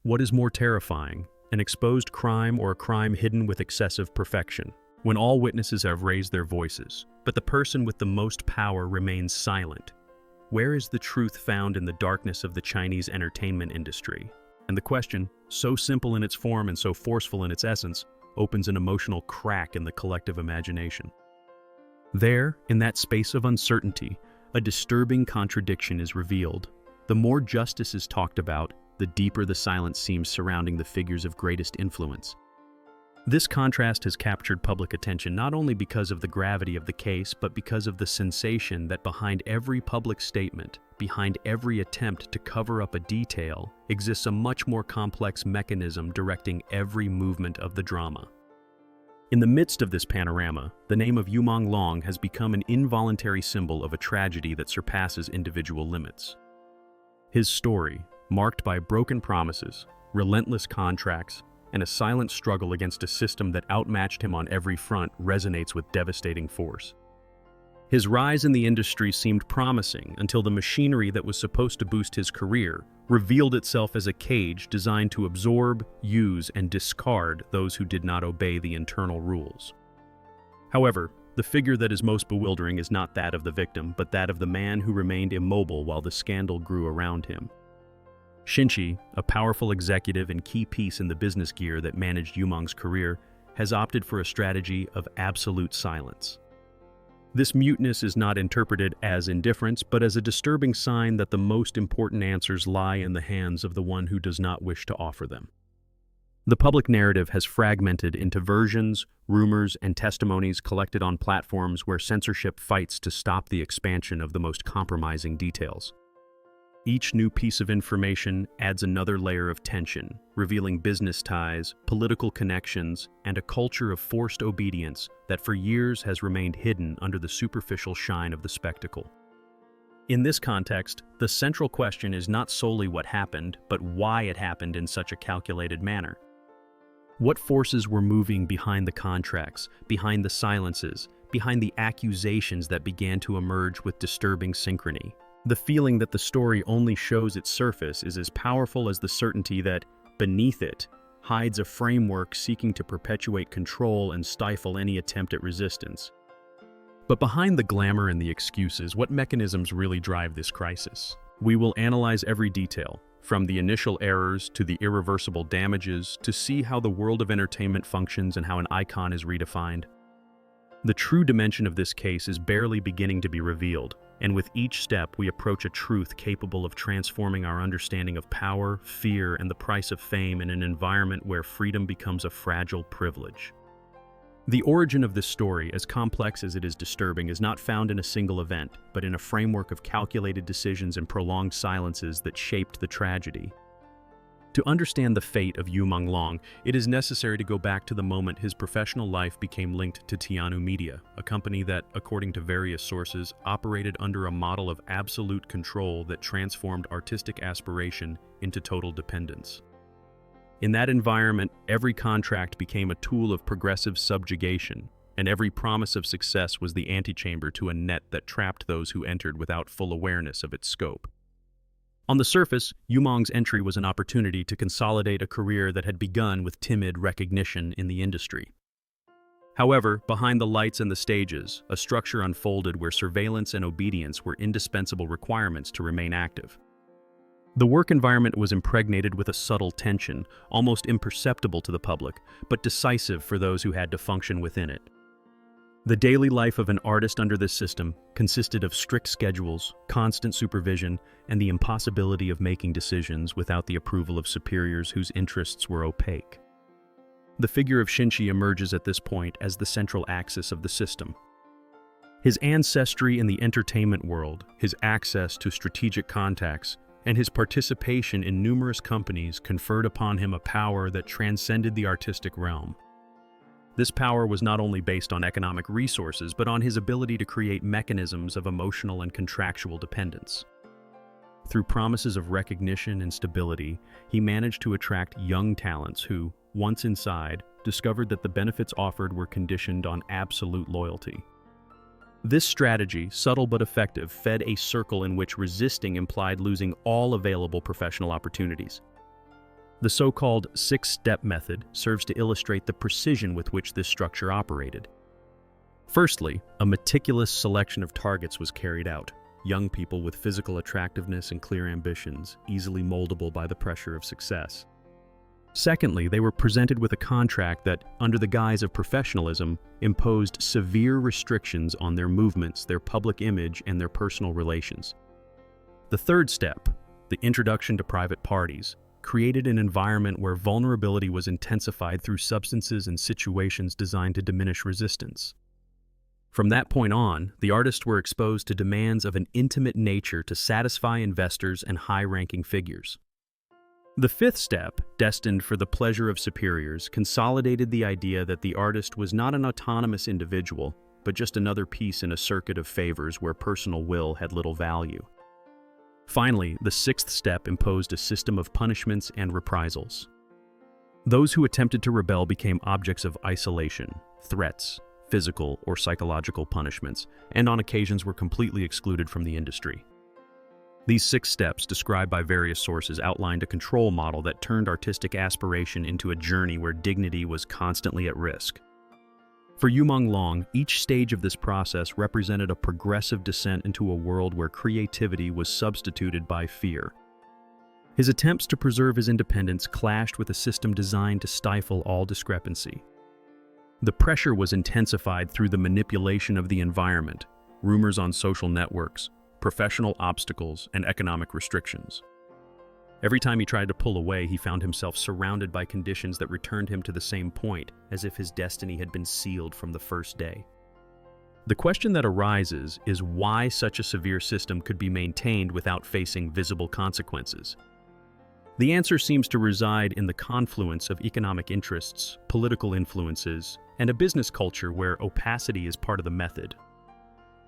What is more terrifying, an exposed crime or a crime hidden with excessive perfection? When all witnesses have raised their voices, but the person with the most power remains silent. Where is the truth found in the darkness of the Chinese entertainment industry? And the question, so simple in its form and so forceful in its essence, opens an emotional crack in the collective imagination. There, in that space of uncertainty, a disturbing contradiction is revealed. The more justice is talked about, the deeper the silence seems surrounding the figures of greatest influence. This contrast has captured public attention not only because of the gravity of the case, but because of the sensation that behind every public statement, behind every attempt to cover up a detail, exists a much more complex mechanism directing every movement of the drama. In the midst of this panorama, the name of Yu Menglong has become an involuntary symbol of a tragedy that surpasses individual limits. His story, marked by broken promises, relentless contracts, and a silent struggle against a system that outmatched him on every front, resonates with devastating force. His rise in the industry seemed promising until the machinery that was supposed to boost his career revealed itself as a cage designed to absorb, use, and discard those who did not obey the internal rules. However, the figure that is most bewildering is not that of the victim, but that of the man who remained immobile while the scandal grew around him. Xin Qi, a powerful executive and key piece in the business gear that managed Yu Menglong's career, has opted for a strategy of absolute silence. This muteness is not interpreted as indifference, but as a disturbing sign that the most important answers lie in the hands of the one who does not wish to offer them. The public narrative has fragmented into versions, rumors, and testimonies collected on platforms where censorship fights to stop the expansion of the most compromising details. Each new piece of information adds another layer of tension, revealing business ties, political connections, and a culture of forced obedience that for years has remained hidden under the superficial shine of the spectacle. In this context, the central question is not solely what happened, but why it happened in such a calculated manner. What forces were moving behind the contracts, behind the silences, behind the accusations that began to emerge with disturbing synchrony? The feeling that the story only shows its surface is as powerful as the certainty that, beneath it, hides a framework seeking to perpetuate control and stifle any attempt at resistance. But behind the glamour and the excuses, what mechanisms really drive this crisis? We will analyze every detail, from the initial errors to the irreversible damages, to see how the world of entertainment functions and how an icon is redefined. The true dimension of this case is barely beginning to be revealed, and with each step we approach a truth capable of transforming our understanding of power, fear, and the price of fame in an environment where freedom becomes a fragile privilege. The origin of this story, as complex as it is disturbing, is not found in a single event, but in a framework of calculated decisions and prolonged silences that shaped the tragedy. To understand the fate of Yu Menglong, it is necessary to go back to the moment his professional life became linked to Tianyu Media, a company that, according to various sources, operated under a model of absolute control that transformed artistic aspiration into total dependence. In that environment, every contract became a tool of progressive subjugation, and every promise of success was the antechamber to a net that trapped those who entered without full awareness of its scope. On the surface, Yu Menglong's entry was an opportunity to consolidate a career that had begun with timid recognition in the industry. However, behind the lights and the stages, a structure unfolded where surveillance and obedience were indispensable requirements to remain active. The work environment was impregnated with a subtle tension, almost imperceptible to the public, but decisive for those who had to function within it. The daily life of an artist under this system consisted of strict schedules, constant supervision, and the impossibility of making decisions without the approval of superiors whose interests were opaque. The figure of Xin Qi emerges at this point as the central axis of the system. His ancestry in the entertainment world, his access to strategic contacts, and his participation in numerous companies conferred upon him a power that transcended the artistic realm. This power was not only based on economic resources, but on his ability to create mechanisms of emotional and contractual dependence. Through promises of recognition and stability, he managed to attract young talents who, once inside, discovered that the benefits offered were conditioned on absolute loyalty. This strategy, subtle but effective, fed a circle in which resisting implied losing all available professional opportunities. The so-called six-step method serves to illustrate the precision with which this structure operated. Firstly, a meticulous selection of targets was carried out. Young people with physical attractiveness and clear ambitions, easily moldable by the pressure of success. Secondly, they were presented with a contract that, under the guise of professionalism, imposed severe restrictions on their movements, their public image, and their personal relations. The third step, the introduction to private parties, created an environment where vulnerability was intensified through substances and situations designed to diminish resistance. From that point on, the artists were exposed to demands of an intimate nature to satisfy investors and high-ranking figures. The fifth step, destined for the pleasure of superiors, consolidated the idea that the artist was not an autonomous individual, but just another piece in a circuit of favors where personal will had little value. Finally, the sixth step imposed a system of punishments and reprisals. Those who attempted to rebel became objects of isolation, threats, physical or psychological punishments, and on occasions were completely excluded from the industry. These 6 steps, described by various sources, outlined a control model that turned artistic aspiration into a journey where dignity was constantly at risk. For Yu Menglong, each stage of this process represented a progressive descent into a world where creativity was substituted by fear. His attempts to preserve his independence clashed with a system designed to stifle all discrepancy. The pressure was intensified through the manipulation of the environment, rumors on social networks, professional obstacles, and economic restrictions. Every time he tried to pull away, he found himself surrounded by conditions that returned him to the same point, as if his destiny had been sealed from the first day. The question that arises is why such a severe system could be maintained without facing visible consequences. The answer seems to reside in the confluence of economic interests, political influences, and a business culture where opacity is part of the method.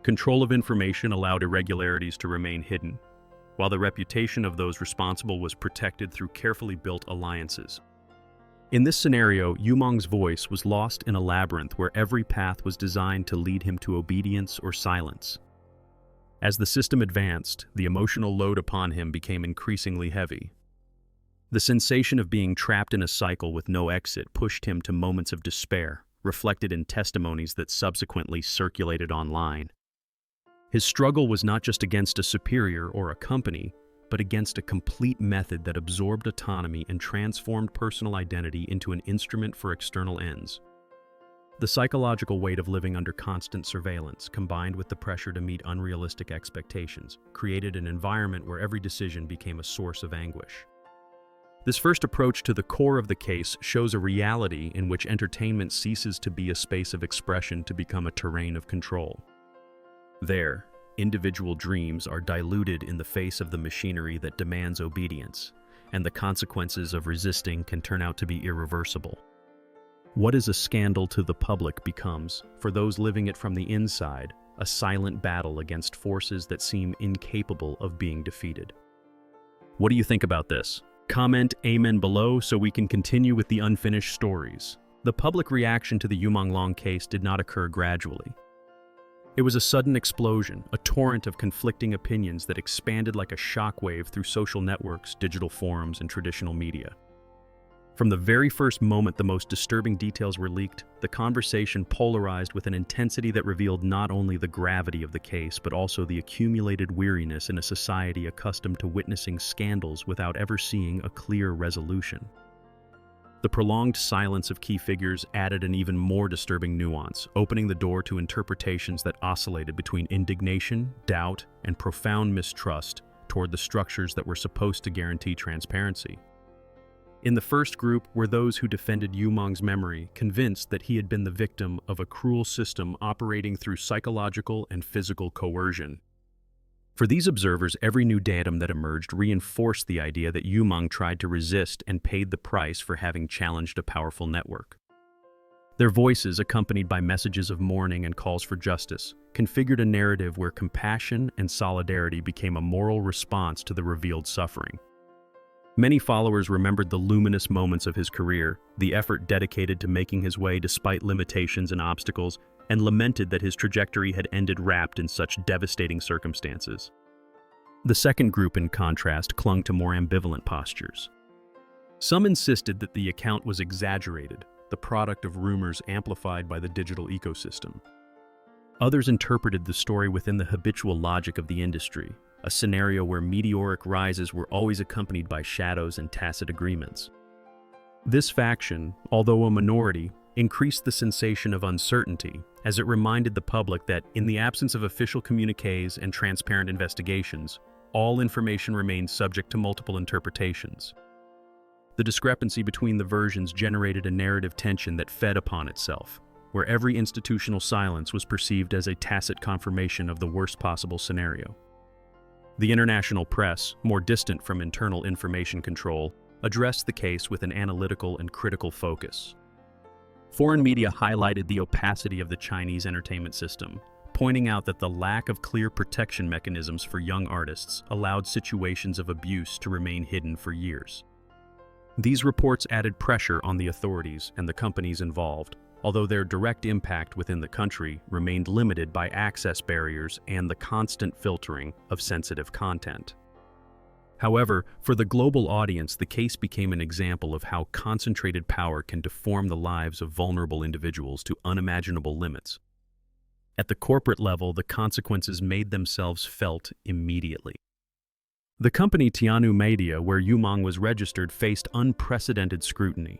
Control of information allowed irregularities to remain hidden, while the reputation of those responsible was protected through carefully built alliances. In this scenario, Yu Menglong's voice was lost in a labyrinth where every path was designed to lead him to obedience or silence. As the system advanced, the emotional load upon him became increasingly heavy. The sensation of being trapped in a cycle with no exit pushed him to moments of despair, reflected in testimonies that subsequently circulated online. His struggle was not just against a superior or a company, but against a complete method that absorbed autonomy and transformed personal identity into an instrument for external ends. The psychological weight of living under constant surveillance, combined with the pressure to meet unrealistic expectations, created an environment where every decision became a source of anguish. This first approach to the core of the case shows a reality in which entertainment ceases to be a space of expression to become a terrain of control. There, individual dreams are diluted in the face of the machinery that demands obedience, and the consequences of resisting can turn out to be irreversible. What is a scandal to the public becomes, for those living it from the inside, a silent battle against forces that seem incapable of being defeated. What do you think about this? Comment amen below so we can continue with the unfinished stories. The public reaction to the Yu Menglong case did not occur gradually. It was a sudden explosion, a torrent of conflicting opinions that expanded like a shockwave through social networks, digital forums, and traditional media. From the very first moment the most disturbing details were leaked, the conversation polarized with an intensity that revealed not only the gravity of the case, but also the accumulated weariness in a society accustomed to witnessing scandals without ever seeing a clear resolution. The prolonged silence of key figures added an even more disturbing nuance, opening the door to interpretations that oscillated between indignation, doubt, and profound mistrust toward the structures that were supposed to guarantee transparency. In the first group were those who defended Yu Menglong's memory, convinced that he had been the victim of a cruel system operating through psychological and physical coercion. For these observers, every new datum that emerged reinforced the idea that Yu Menglong tried to resist and paid the price for having challenged a powerful network. Their voices, accompanied by messages of mourning and calls for justice, configured a narrative where compassion and solidarity became a moral response to the revealed suffering. Many followers remembered the luminous moments of his career, the effort dedicated to making his way despite limitations and obstacles, and lamented that his trajectory had ended wrapped in such devastating circumstances. The second group, in contrast, clung to more ambivalent postures. Some insisted that the account was exaggerated, the product of rumors amplified by the digital ecosystem. Others interpreted the story within the habitual logic of the industry, a scenario where meteoric rises were always accompanied by shadows and tacit agreements. This faction, although a minority, increased the sensation of uncertainty as it reminded the public that, in the absence of official communiques and transparent investigations, all information remains subject to multiple interpretations. The discrepancy between the versions generated a narrative tension that fed upon itself, where every institutional silence was perceived as a tacit confirmation of the worst possible scenario. The international press, more distant from internal information control, addressed the case with an analytical and critical focus. Foreign media highlighted the opacity of the Chinese entertainment system, pointing out that the lack of clear protection mechanisms for young artists allowed situations of abuse to remain hidden for years. These reports added pressure on the authorities and the companies involved, although their direct impact within the country remained limited by access barriers and the constant filtering of sensitive content. However, for the global audience, the case became an example of how concentrated power can deform the lives of vulnerable individuals to unimaginable limits. At the corporate level, the consequences made themselves felt immediately. The company Tianyu Media, where Yu Menglong was registered, faced unprecedented scrutiny.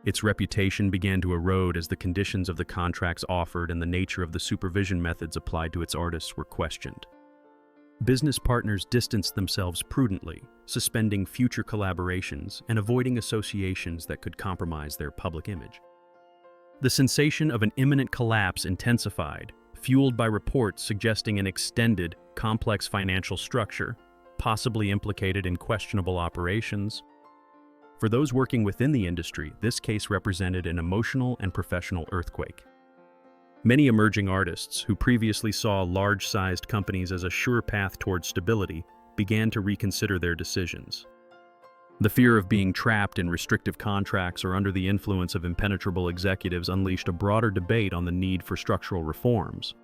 Its reputation began to erode as the conditions of the contracts offered and the nature of the supervision methods applied to its artists were questioned. Business partners distanced themselves prudently, suspending future collaborations and avoiding associations that could compromise their public image. The sensation of an imminent collapse intensified, fueled by reports suggesting an extended, complex financial structure, possibly implicated in questionable operations. For those working within the industry, this case represented an emotional and professional earthquake. Many emerging artists, who previously saw large-sized companies as a sure path toward stability, began to reconsider their decisions. The fear of being trapped in restrictive contracts or under the influence of impenetrable executives unleashed a broader debate on the need for structural reforms.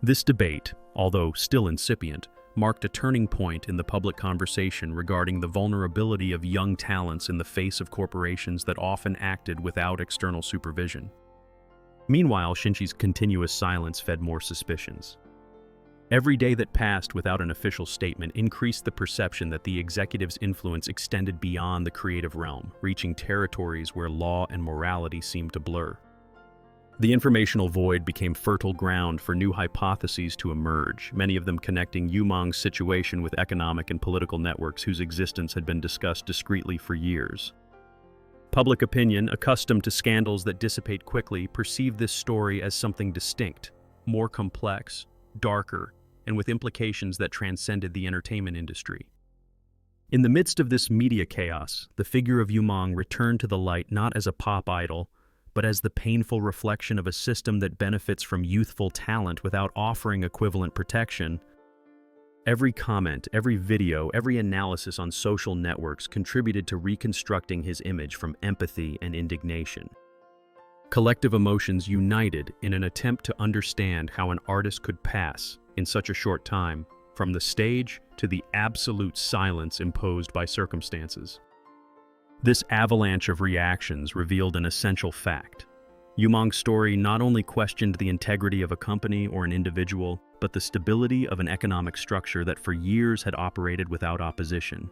This debate, although still incipient, marked a turning point in the public conversation regarding the vulnerability of young talents in the face of corporations that often acted without external supervision. Meanwhile, Xin Qi's continuous silence fed more suspicions. Every day that passed without an official statement increased the perception that the executive's influence extended beyond the creative realm, reaching territories where law and morality seemed to blur. The informational void became fertile ground for new hypotheses to emerge, many of them connecting Yu Menglong's situation with economic and political networks whose existence had been discussed discreetly for years. Public opinion, accustomed to scandals that dissipate quickly, perceived this story as something distinct, more complex, darker, and with implications that transcended the entertainment industry. In the midst of this media chaos, the figure of Yu Menglong returned to the light not as a pop idol, but as the painful reflection of a system that benefits from youthful talent without offering equivalent protection. Every comment, every video, every analysis on social networks contributed to reconstructing his image from empathy and indignation. Collective emotions united in an attempt to understand how an artist could pass, in such a short time, from the stage to the absolute silence imposed by circumstances. This avalanche of reactions revealed an essential fact. Yu Menglong's story not only questioned the integrity of a company or an individual, but the stability of an economic structure that for years had operated without opposition.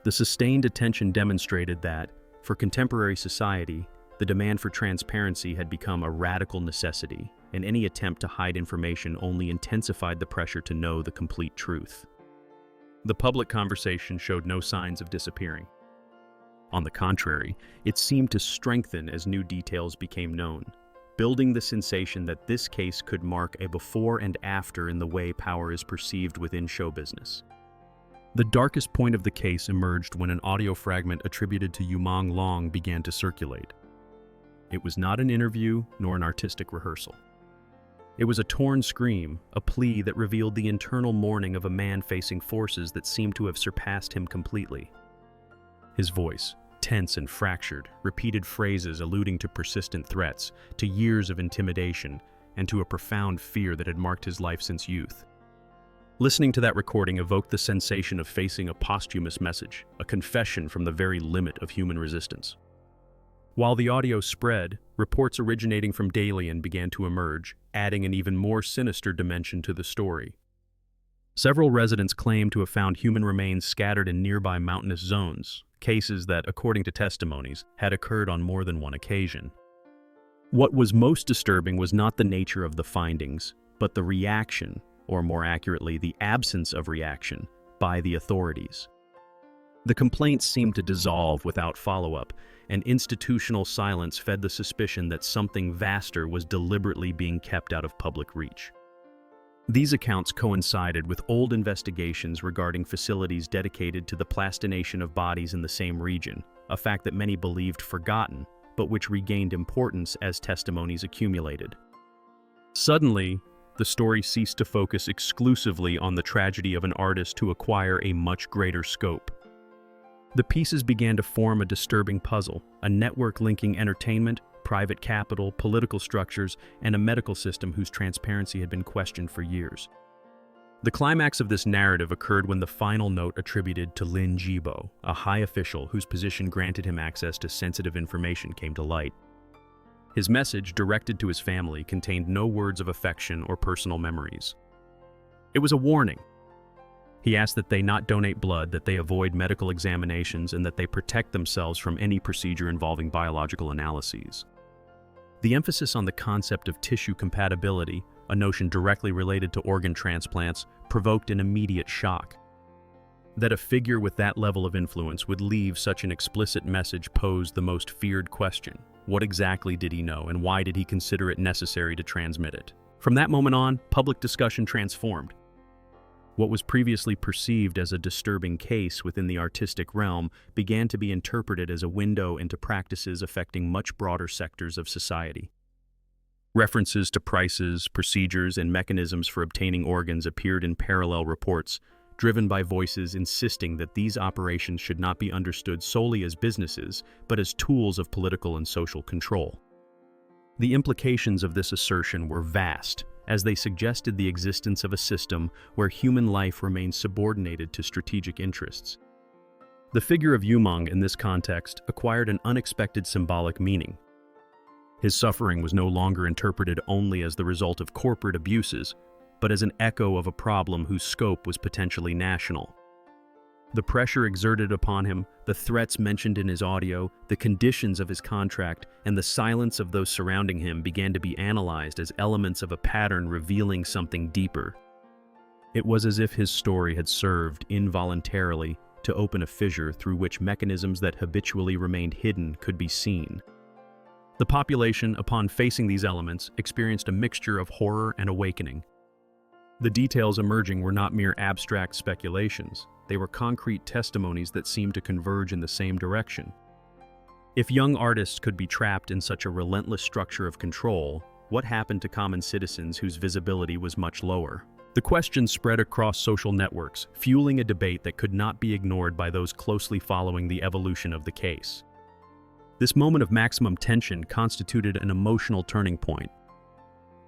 The sustained attention demonstrated that, for contemporary society, the demand for transparency had become a radical necessity, and any attempt to hide information only intensified the pressure to know the complete truth. The public conversation showed no signs of disappearing. On the contrary, it seemed to strengthen as new details became known, building the sensation that this case could mark a before and after in the way power is perceived within show business. The darkest point of the case emerged when an audio fragment attributed to Yu Menglong began to circulate. It was not an interview nor an artistic rehearsal. It was a torn scream, a plea that revealed the internal mourning of a man facing forces that seemed to have surpassed him completely. His voice, tense and fractured, repeated phrases alluding to persistent threats, to years of intimidation, and to a profound fear that had marked his life since youth. Listening to that recording evoked the sensation of facing a posthumous message, a confession from the very limit of human resistance. While the audio spread, reports originating from Dalian began to emerge, adding an even more sinister dimension to the story. Several residents claimed to have found human remains scattered in nearby mountainous zones, cases that, according to testimonies, had occurred on more than one occasion. What was most disturbing was not the nature of the findings, but the reaction, or more accurately, the absence of reaction, by the authorities. The complaints seemed to dissolve without follow-up, and institutional silence fed the suspicion that something vaster was deliberately being kept out of public reach. These accounts coincided with old investigations regarding facilities dedicated to the plastination of bodies in the same region, a fact that many believed forgotten, but which regained importance as testimonies accumulated. Suddenly, the story ceased to focus exclusively on the tragedy of an artist to acquire a much greater scope. The pieces began to form a disturbing puzzle, a network linking entertainment, private capital, political structures, and a medical system whose transparency had been questioned for years. The climax of this narrative occurred when the final note attributed to Lin Jibo, a high official whose position granted him access to sensitive information, came to light. His message, directed to his family, contained no words of affection or personal memories. It was a warning. He asked that they not donate blood, that they avoid medical examinations, and that they protect themselves from any procedure involving biological analyses. The emphasis on the concept of tissue compatibility, a notion directly related to organ transplants, provoked an immediate shock. That a figure with that level of influence would leave such an explicit message posed the most feared question. What exactly did he know, and why did he consider it necessary to transmit it? From that moment on, public discussion transformed. What was previously perceived as a disturbing case within the artistic realm began to be interpreted as a window into practices affecting much broader sectors of society. References to prices, procedures, and mechanisms for obtaining organs appeared in parallel reports, driven by voices insisting that these operations should not be understood solely as businesses, but as tools of political and social control. The implications of this assertion were vast, as they suggested the existence of a system where human life remained subordinated to strategic interests. The figure of Yu Menglong in this context acquired an unexpected symbolic meaning. His suffering was no longer interpreted only as the result of corporate abuses, but as an echo of a problem whose scope was potentially national. The pressure exerted upon him, the threats mentioned in his audio, the conditions of his contract, and the silence of those surrounding him began to be analyzed as elements of a pattern revealing something deeper. It was as if his story had served, involuntarily, to open a fissure through which mechanisms that habitually remained hidden could be seen. The population, upon facing these elements, experienced a mixture of horror and awakening. The details emerging were not mere abstract speculations. They were concrete testimonies that seemed to converge in the same direction. If young artists could be trapped in such a relentless structure of control, what happened to common citizens whose visibility was much lower? The question spread across social networks, fueling a debate that could not be ignored by those closely following the evolution of the case. This moment of maximum tension constituted an emotional turning point.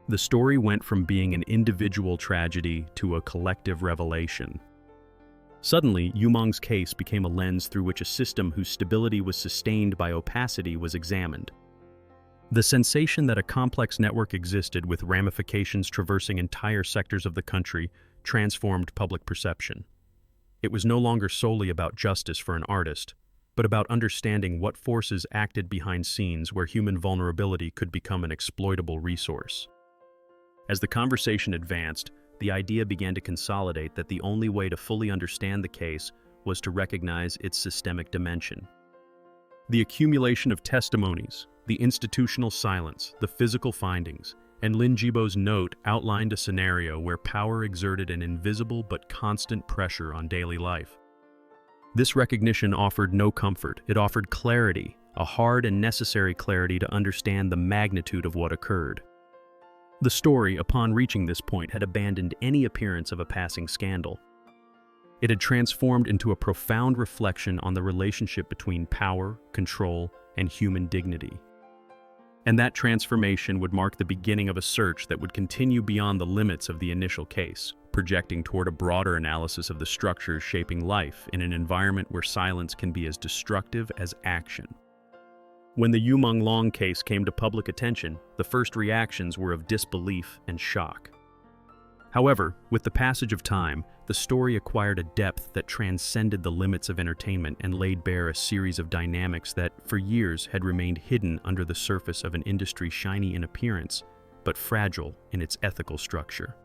The story went from being an individual tragedy to a collective revelation. Suddenly, Yu Menglong's case became a lens through which a system whose stability was sustained by opacity was examined. The sensation that a complex network existed with ramifications traversing entire sectors of the country transformed public perception. It was no longer solely about justice for an artist, but about understanding what forces acted behind scenes where human vulnerability could become an exploitable resource. As the conversation advanced, the idea began to consolidate that the only way to fully understand the case was to recognize its systemic dimension. The accumulation of testimonies, the institutional silence, the physical findings, and Lin Jibo's note outlined a scenario where power exerted an invisible but constant pressure on daily life. This recognition offered no comfort. It offered clarity, a hard and necessary clarity to understand the magnitude of what occurred. The story, upon reaching this point, had abandoned any appearance of a passing scandal. It had transformed into a profound reflection on the relationship between power, control, and human dignity. And that transformation would mark the beginning of a search that would continue beyond the limits of the initial case, projecting toward a broader analysis of the structures shaping life in an environment where silence can be as destructive as action. When the Yu Menglong case came to public attention, the first reactions were of disbelief and shock. However, with the passage of time, the story acquired a depth that transcended the limits of entertainment and laid bare a series of dynamics that, for years, had remained hidden under the surface of an industry shiny in appearance, but fragile in its ethical structure.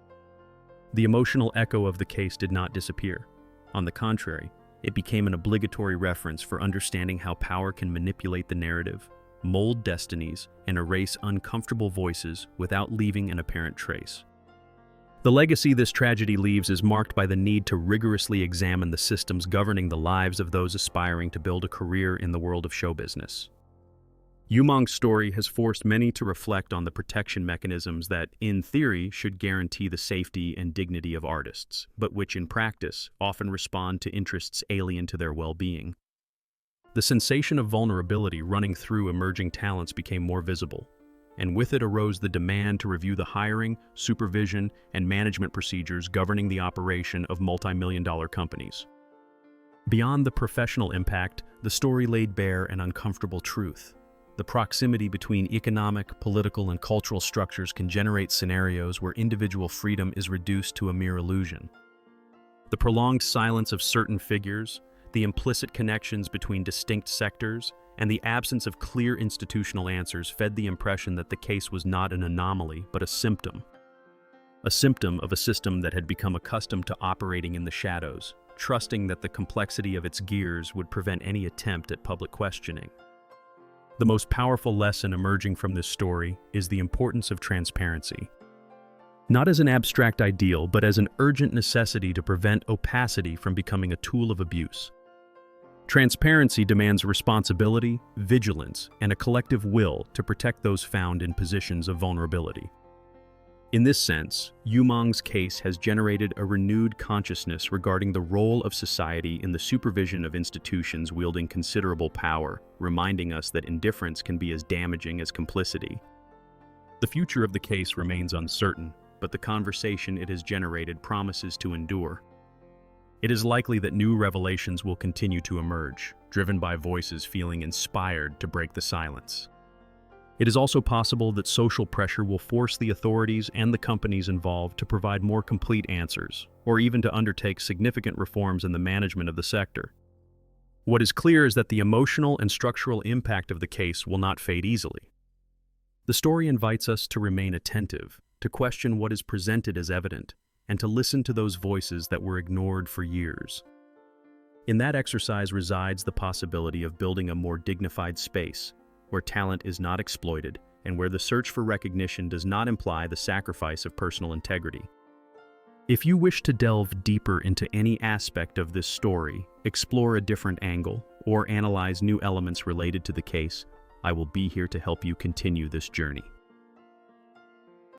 The emotional echo of the case did not disappear. On the contrary, it became an obligatory reference for understanding how power can manipulate the narrative, mold destinies, and erase uncomfortable voices without leaving an apparent trace. The legacy this tragedy leaves is marked by the need to rigorously examine the systems governing the lives of those aspiring to build a career in the world of show business. Yu Menglong's story has forced many to reflect on the protection mechanisms that, in theory, should guarantee the safety and dignity of artists, but which, in practice, often respond to interests alien to their well-being. The sensation of vulnerability running through emerging talents became more visible, and with it arose the demand to review the hiring, supervision, and management procedures governing the operation of multi-million-dollar companies. Beyond the professional impact, the story laid bare an uncomfortable truth. The proximity between economic, political, and cultural structures can generate scenarios where individual freedom is reduced to a mere illusion. The prolonged silence of certain figures, the implicit connections between distinct sectors, and the absence of clear institutional answers fed the impression that the case was not an anomaly, but a symptom of a system that had become accustomed to operating in the shadows, trusting that the complexity of its gears would prevent any attempt at public questioning. The most powerful lesson emerging from this story is the importance of transparency. Not as an abstract ideal, but as an urgent necessity to prevent opacity from becoming a tool of abuse. Transparency demands responsibility, vigilance, and a collective will to protect those found in positions of vulnerability. In this sense, Yu Menglong's case has generated a renewed consciousness regarding the role of society in the supervision of institutions wielding considerable power, reminding us that indifference can be as damaging as complicity. The future of the case remains uncertain, but the conversation it has generated promises to endure. It is likely that new revelations will continue to emerge, driven by voices feeling inspired to break the silence. It is also possible that social pressure will force the authorities and the companies involved to provide more complete answers, or even to undertake significant reforms in the management of the sector. What is clear is that the emotional and structural impact of the case will not fade easily. The story invites us to remain attentive, to question what is presented as evident, and to listen to those voices that were ignored for years. In that exercise resides the possibility of building a more dignified space, where talent is not exploited and where the search for recognition does not imply the sacrifice of personal integrity. If you wish to delve deeper into any aspect of this story, explore a different angle, or analyze new elements related to the case, I will be here to help you continue this journey.